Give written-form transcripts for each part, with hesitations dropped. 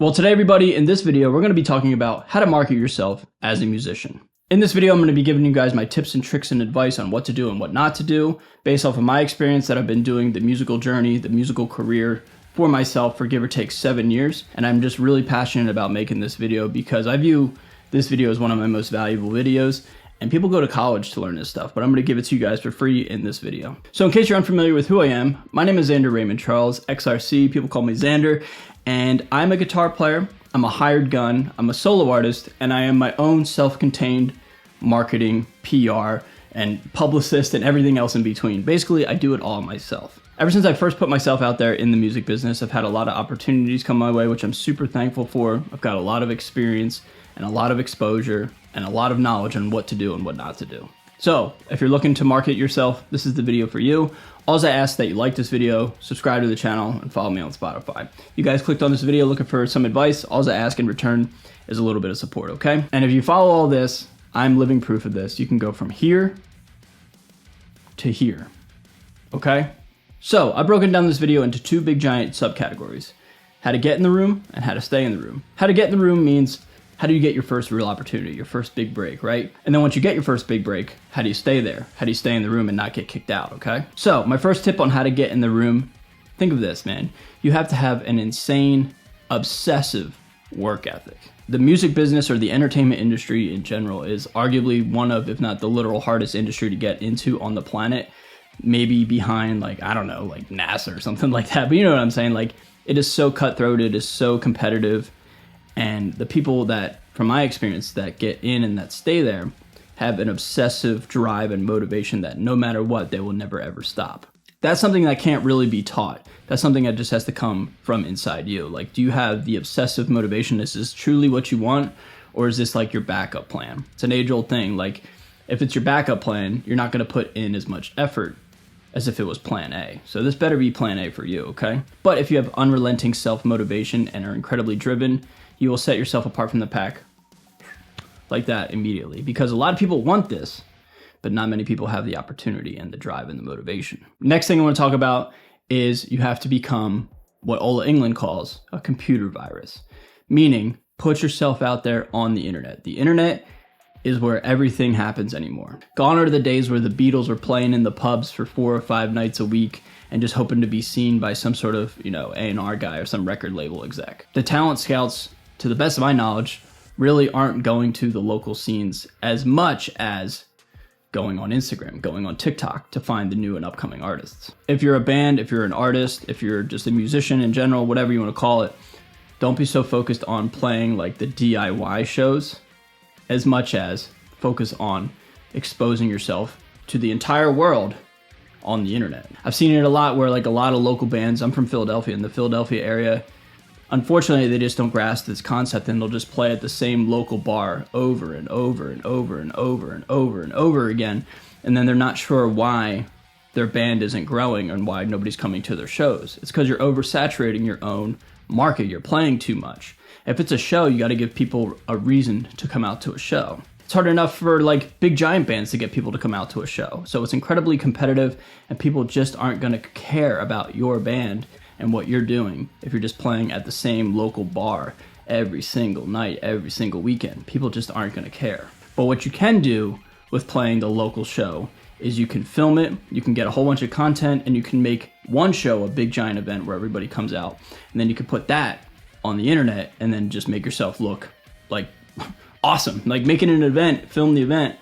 Well, today everybody, in this video, we're going to be talking about how to market yourself as a musician. In this video, I'm going to be giving you guys my tips and tricks and advice on what to do and what not to do based off of my experience that I've been doing the musical journey, the musical career for myself for give or take 7 years. And I'm just really passionate about making this video because I view this video as one of my most valuable videos. And people go to college to learn this stuff, but I'm going to give it to you guys for free in this video. So in case you're unfamiliar with who I am, my name is Xander Raymond Charles, XRC, people call me Xander, and I'm a guitar player, I'm a hired gun, I'm a solo artist, and I am my own self-contained marketing, PR, and publicist, and everything else in between. Basically, I do it all myself. Ever since I first put myself out there in the music business, I've had a lot of opportunities come my way, which I'm super thankful for. I've got a lot of experience and a lot of exposure and a lot of knowledge on what to do and what not to do. So if you're looking to market yourself, this is the video for you. All I ask that you like this video, subscribe to the channel, and follow me on Spotify. You guys clicked on this video looking for some advice. All I ask in return is a little bit of support, okay? And if you follow all this, I'm living proof of this. You can go from here to here, okay? So I've broken down this video into two big giant subcategories: how to get in the room and how to stay in the room. How to get in the room means how do you get your first real opportunity, your first big break, right? And then once you get your first big break, how do you stay there? How do you stay in the room and not get kicked out, okay? So my first tip on how to get in the room, think of this, man. You have to have an insane, obsessive work ethic. The music business or the entertainment industry in general is arguably one of, if not the literal hardest industry to get into on the planet. Maybe behind like, I don't know, like NASA or something like that. But you know what I'm saying? Like, it is so cutthroat, it is so competitive. And the people that, from my experience, that get in and that stay there have an obsessive drive and motivation that no matter what, they will never ever stop. That's something that can't really be taught. That's something that just has to come from inside you. Like, do you have the obsessive motivation? Is this truly what you want? Or is this like your backup plan? It's an age-old thing. Like, if it's your backup plan, you're not going to put in as much effort as if it was plan A. So this better be plan A for you, okay? But if you have unrelenting self-motivation and are incredibly driven, you will set yourself apart from the pack like that immediately, because a lot of people want this, but not many people have the opportunity and the drive and the motivation. Next thing I want to talk about is you have to become what Ola England calls a computer virus, meaning put yourself out there on the internet. The internet is where everything happens anymore. Gone are the days where the Beatles were playing in the pubs for 4 or 5 nights a week and just hoping to be seen by some sort of, A&R guy or some record label exec. The talent scouts, to the best of my knowledge, really aren't going to the local scenes as much as going on Instagram, going on TikTok to find the new and upcoming artists. If you're a band, if you're an artist, if you're just a musician in general, whatever you want to call it, don't be so focused on playing like the DIY shows as much as focus on exposing yourself to the entire world on the internet. I've seen it a lot where like a lot of local bands, I'm from Philadelphia, in the Philadelphia area, unfortunately, they just don't grasp this concept, and they'll just play at the same local bar over and over and over and over and over and over again. And then they're not sure why their band isn't growing and why nobody's coming to their shows. It's because you're oversaturating your own market. You're playing too much. If it's a show, you got to give people a reason to come out to a show. It's hard enough for like big giant bands to get people to come out to a show. So it's incredibly competitive, and people just aren't going to care about your band and what you're doing if you're just playing at the same local bar every single night, every single weekend. People just aren't going to care. But what you can do with playing the local show is you can film it, you can get a whole bunch of content, and you can make one show a big giant event where everybody comes out. And then you can put that on the internet and then just make yourself look like awesome. Like, make it an event, film the event,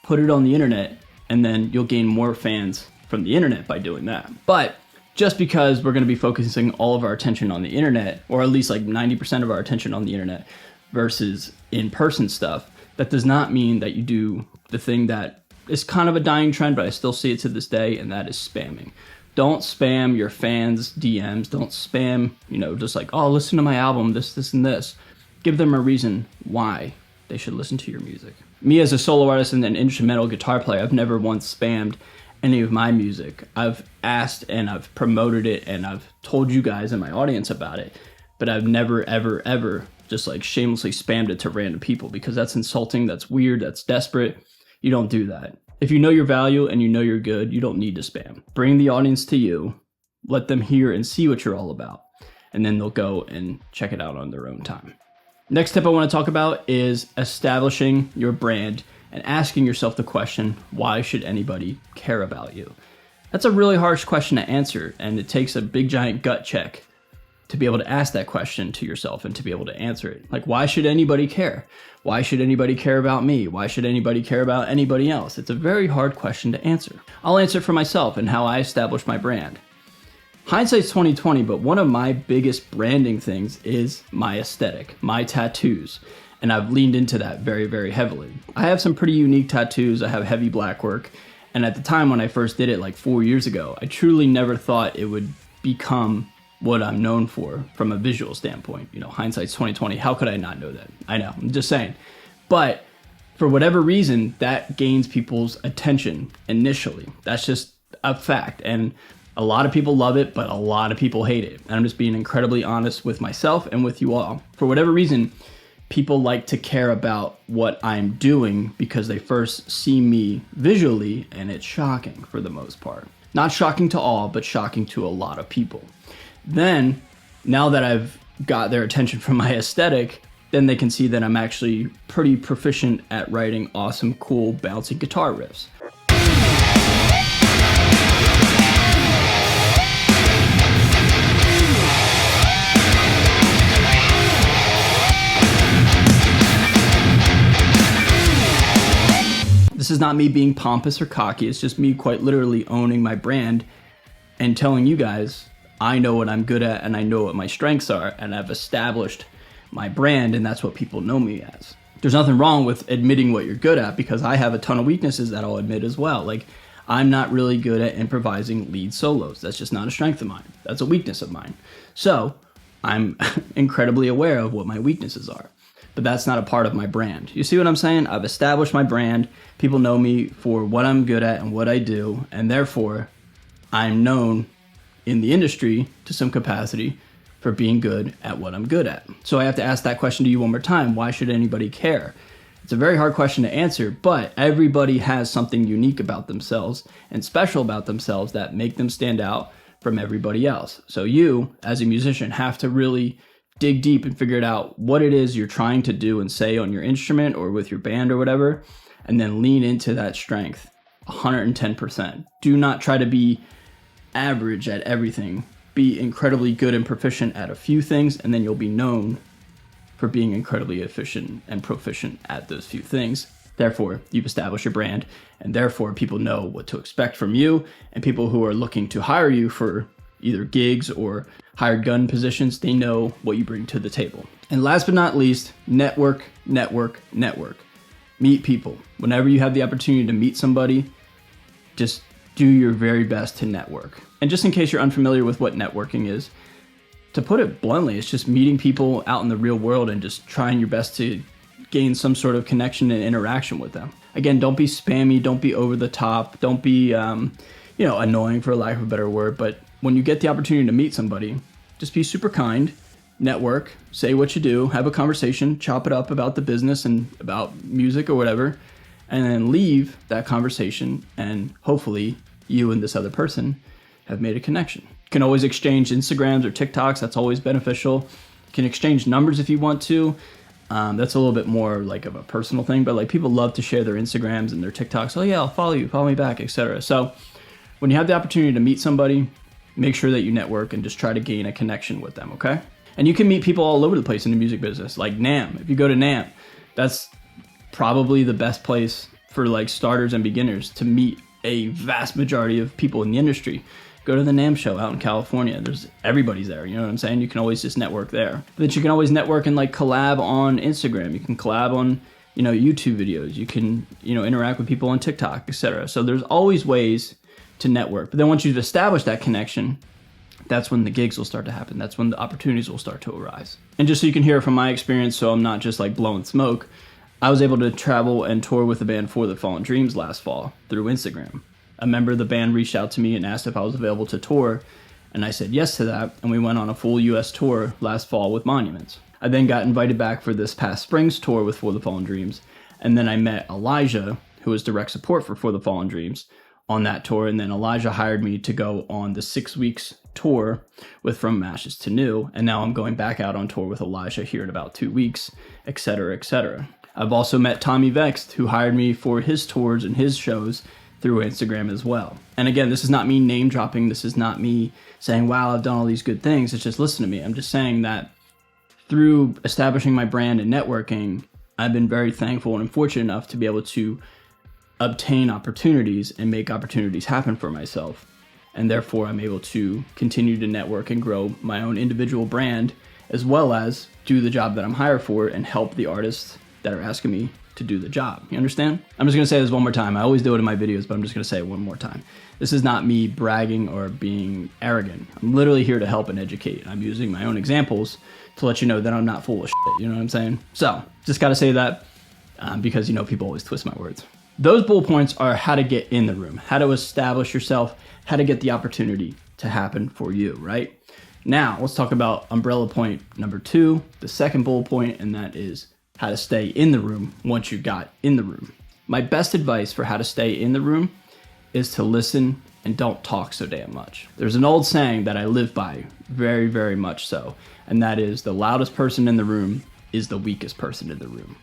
put it on the internet, and then you'll gain more fans from the internet by doing that. But just because we're going to be focusing all of our attention on the internet, or at least like 90% of our attention on the internet versus in-person stuff, that does not mean that you do the thing that is kind of a dying trend, but I still see it to this day, and that is spamming. Don't spam your fans' DMs. Don't spam, just like, oh, listen to my album, this, and this. Give them a reason why they should listen to your music. Me as a solo artist and an instrumental guitar player, I've never once spammed any of my music. I've asked and I've promoted it and I've told you guys in my audience about it, but I've never, ever, ever just like shamelessly spammed it to random people, because that's insulting, that's weird, that's desperate. You don't do that. If you know your value and you know you're good, you don't need to spam. Bring the audience to you, let them hear and see what you're all about. and then they'll go and check it out on their own time. Next tip I want to talk about is establishing your brand and asking yourself the question, why should anybody care about you? That's a really harsh question to answer, and it takes a big giant gut check to be able to ask that question to yourself and to be able to answer it. Like, why should anybody care? Why should anybody care about me? Why should anybody care about anybody else? It's a very hard question to answer. I'll answer it for myself and how I established my brand. Hindsight's 2020, but one of my biggest branding things is my aesthetic, my tattoos. And I've leaned into that very, very heavily. I have some pretty unique tattoos. I have heavy black work. And at the time when I first did it like 4 years ago, I truly never thought it would become what I'm known for from a visual standpoint. You know, hindsight's 2020. How could I not know that? I know, I'm just saying. But for whatever reason, that gains people's attention initially. That's just a fact. And a lot of people love it, but a lot of people hate it. And I'm just being incredibly honest with myself and with you all. For whatever reason, people like to care about what I'm doing because they first see me visually, and it's shocking for the most part. Not shocking to all, but shocking to a lot of people. Then, now that I've got their attention from my aesthetic, then they can see that I'm actually pretty proficient at writing awesome, cool, bouncy guitar riffs. This is not me being pompous or cocky. It's just me quite literally owning my brand and telling you guys, I know what I'm good at and I know what my strengths are, and I've established my brand, and that's what people know me as. There's nothing wrong with admitting what you're good at, because I have a ton of weaknesses that I'll admit as well. Like, I'm not really good at improvising lead solos. That's just not a strength of mine. That's a weakness of mine. So I'm incredibly aware of what my weaknesses are. But that's not a part of my brand. You see what I'm saying? I've established my brand. People know me for what I'm good at and what I do, and therefore I'm known in the industry to some capacity for being good at what I'm good at. So I have to ask that question to you one more time. Why should anybody care? It's a very hard question to answer, but everybody has something unique about themselves and special about themselves that make them stand out from everybody else. So you, as a musician, have to really dig deep and figure it out what it is you're trying to do and say on your instrument or with your band or whatever, and then lean into that strength 110%. Do not try to be average at everything. Be incredibly good and proficient at a few things, and then you'll be known for being incredibly efficient and proficient at those few things. Therefore, you've established your brand, and therefore people know what to expect from you, and people who are looking to hire you for either gigs or hired gun positions, they know what you bring to the table. And last but not least, network, network, network. Meet people. Whenever you have the opportunity to meet somebody, just do your very best to network. And just in case you're unfamiliar with what networking is, to put it bluntly, it's just meeting people out in the real world and just trying your best to gain some sort of connection and interaction with them. Again, don't be spammy, don't be over the top, don't be annoying, for lack of a better word, but when you get the opportunity to meet somebody, just be super kind, network, say what you do, have a conversation, chop it up about the business and about music or whatever, and then leave that conversation, and hopefully you and this other person have made a connection. You can always exchange Instagrams or TikToks. That's always beneficial. You can exchange numbers if you want to. That's a little bit more like of a personal thing, but like people love to share their Instagrams and their TikToks. Oh yeah, I'll follow you, follow me back, etc. So when you have the opportunity to meet somebody, make sure that you network and just try to gain a connection with them, okay? And you can meet people all over the place in the music business, like NAMM. If you go to NAMM, that's probably the best place for like starters and beginners to meet a vast majority of people in the industry. Go to the NAMM show out in California. Everybody's there, you know what I'm saying? You can always just network there. But you can always network and like collab on Instagram. You can collab on, YouTube videos. You can, interact with people on TikTok, etc. So there's always ways to network. But then once you've established that connection, that's when the gigs will start to happen. That's when the opportunities will start to arise. And just so you can hear from my experience, so I'm not just like blowing smoke, I was able to travel and tour with the band For the Fallen Dreams last fall through Instagram. A member of the band reached out to me and asked if I was available to tour, and I said yes to that, and we went on a full US tour last fall with Monuments. I then got invited back for this past spring's tour with For the Fallen Dreams, and then I met Elijah, who was direct support for the Fallen Dreams, on that tour. And then Elijah hired me to go on the 6 weeks tour with From Ashes to New. And now I'm going back out on tour with Elijah here in about 2 weeks, etc., etc. I've also met Tommy Vext, who hired me for his tours and his shows through Instagram as well. And again, this is not me name dropping. This is not me saying, wow, I've done all these good things. It's just listen to me. I'm just saying that through establishing my brand and networking, I've been very thankful and I'm fortunate enough to be able to obtain opportunities and make opportunities happen for myself. And therefore, I'm able to continue to network and grow my own individual brand, as well as do the job that I'm hired for and help the artists that are asking me to do the job. You understand? I'm just gonna say this one more time. I always do it in my videos, but I'm just gonna say it one more time. This is not me bragging or being arrogant. I'm literally here to help and educate. I'm using my own examples to let you know that I'm not full of shit. You know what I'm saying? So just gotta say that because people always twist my words. Those bullet points are how to get in the room, how to establish yourself, how to get the opportunity to happen for you, right? Now, let's talk about umbrella point number 2, the second bullet point, and that is how to stay in the room once you got in the room. My best advice for how to stay in the room is to listen and don't talk so damn much. There's an old saying that I live by, very, very much so, and that is the loudest person in the room is the weakest person in the room.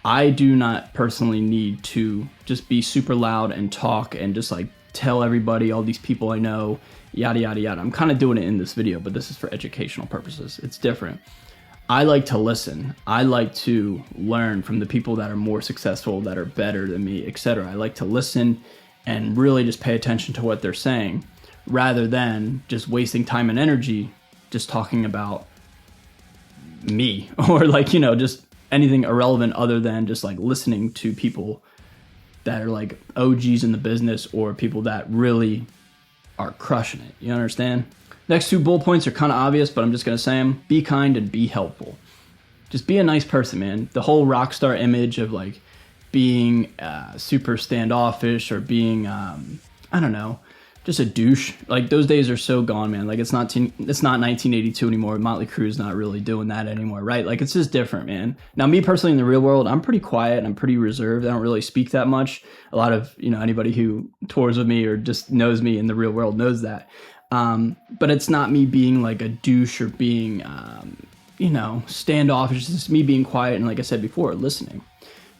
I do not personally need to just be super loud and talk and just like tell everybody, all these people I know, yada, yada, yada. I'm kind of doing it in this video, but this is for educational purposes. It's different. I like to listen. I like to learn from the people that are more successful, that are better than me, etc. I like to listen and really just pay attention to what they're saying rather than just wasting time and energy just talking about me or just anything irrelevant other than just like listening to people that are like OGs in the business or people that really are crushing it. You understand? Next 2 bullet points are kind of obvious, but I'm just going to say them. Be kind and be helpful. Just be a nice person, man. The whole rock star image of like being super standoffish or being, I don't know, just a douche. Like those days are so gone, man. Like it's not 1982 anymore. Motley Crue's not really doing that anymore, right? Like it's just different, man. Now, me personally in the real world, I'm pretty quiet. I'm pretty reserved. I don't really speak that much. A lot of, anybody who tours with me or just knows me in the real world knows that. But it's not me being like a douche or being, standoffish. It's just me being quiet and, like I said before, listening.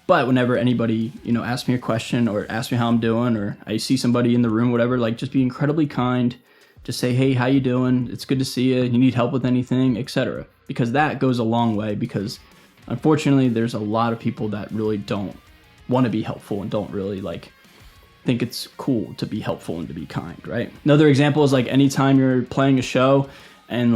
But whenever anybody, asks me a question or asks me how I'm doing, or I see somebody in the room, whatever, like just be incredibly kind. Just say, hey, how you doing? It's good to see you. You need help with anything, etc. Because that goes a long way, because unfortunately there's a lot of people that really don't want to be helpful and don't really think it's cool to be helpful and to be kind, right? Another example is anytime you're playing a show and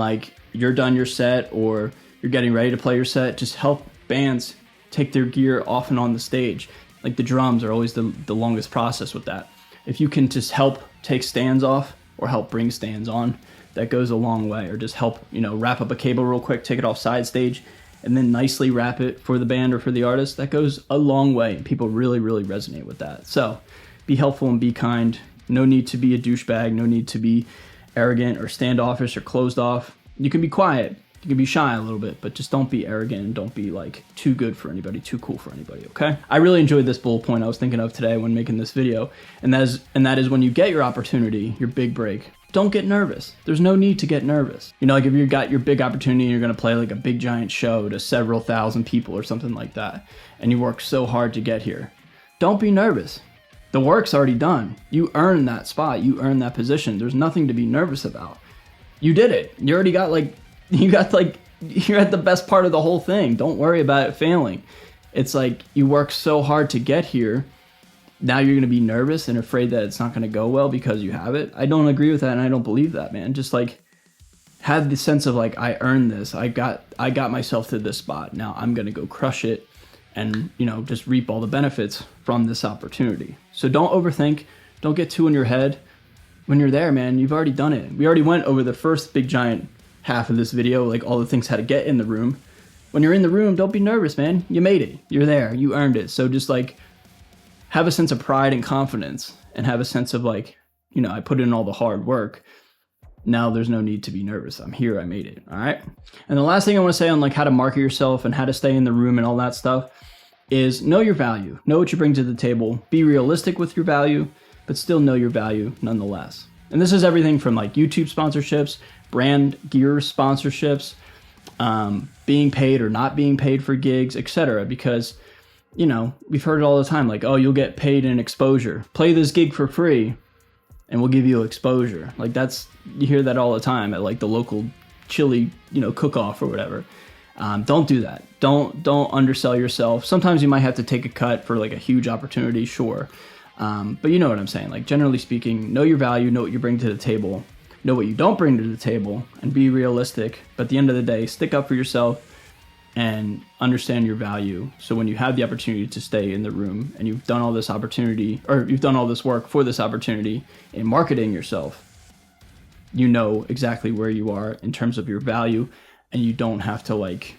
you're done your set or you're getting ready to play your set, just help bands take their gear off and on the stage. Like the drums are always the longest process with that. If you can just help take stands off or help bring stands on, that goes a long way. Or just help, wrap up a cable real quick, take it off side stage, and then nicely wrap it for the band or for the artist. That goes a long way. People really, really resonate with that. So be helpful and be kind. No need to be a douchebag. No need to be arrogant or standoffish or closed off. You can be quiet. You can be shy a little bit, but just don't be arrogant and don't be too good for anybody, too cool for anybody, okay? I really enjoyed this bullet point I was thinking of today when making this video, and that is when you get your opportunity, your big break, don't get nervous. There's no need to get nervous. If you got your big opportunity and you're gonna play a big giant show to several thousand people or something like that, and you work so hard to get here, don't be nervous. The work's already done. You earned that spot. You earned that position. There's nothing to be nervous about. You did it. You already got you're at the best part of the whole thing. Don't worry about it failing. It's you worked so hard to get here. Now you're going to be nervous and afraid that it's not going to go well because you have it. I don't agree with that, and I don't believe that, man. Just have the sense of I earned this. I got myself to this spot. Now I'm going to go crush it and, just reap all the benefits from this opportunity. So don't overthink. Don't get too in your head. When you're there, man, you've already done it. We already went over the first big giant half of this video, all the things how to get in the room. When you're in the room, don't be nervous, man. You made it. You're there. You earned it. So just have a sense of pride and confidence and have a sense of I put in all the hard work. Now there's no need to be nervous. I'm here. I made it. All right. And the last thing I want to say on how to market yourself and how to stay in the room and all that stuff is know your value. Know what you bring to the table. Be realistic with your value. but still know your value nonetheless. And this is everything from like YouTube sponsorships, brand gear sponsorships, being paid or not being paid for gigs, etc. Because, you know, we've heard it all the time, like, oh, you'll get paid in exposure. Play this gig for free and we'll give you exposure. Like you hear that all the time at like the local chili, you know, cook-off or whatever. Don't do that. Don't undersell yourself. Sometimes you might have to take a cut for like a huge opportunity, sure. But you know what I'm saying. Like, generally speaking, know your value, know what you bring to the table, know what you don't bring to the table, and be realistic. But at the end of the day, stick up for yourself and understand your value. So when you have the opportunity to stay in the room and you've done all this opportunity, or you've done all this work for this opportunity in marketing yourself, you know exactly where you are in terms of your value, and you don't have to like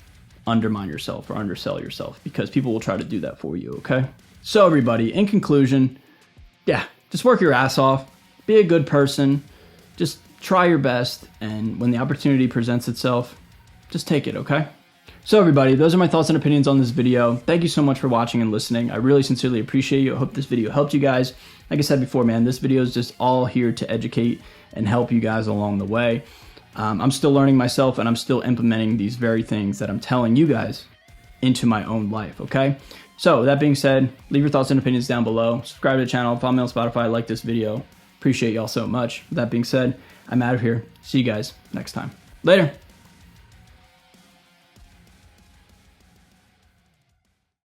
undermine yourself or undersell yourself, because people will try to do that for you, okay? So everybody, in conclusion, yeah, just work your ass off, be a good person, just try your best, and when the opportunity presents itself, just take it, okay? So everybody, those are my thoughts and opinions on this video. Thank you so much for watching and listening. I really sincerely appreciate you. I hope this video helped you guys. Like I said before, man, this video is just all here to educate and help you guys along the way. I'm still learning myself, and I'm still implementing these very things that I'm telling you guys into my own life, okay? So that being said, leave your thoughts and opinions down below. Subscribe to the channel, follow me on Spotify, like this video. Appreciate y'all so much. With that being said, I'm out of here. See you guys next time. Later.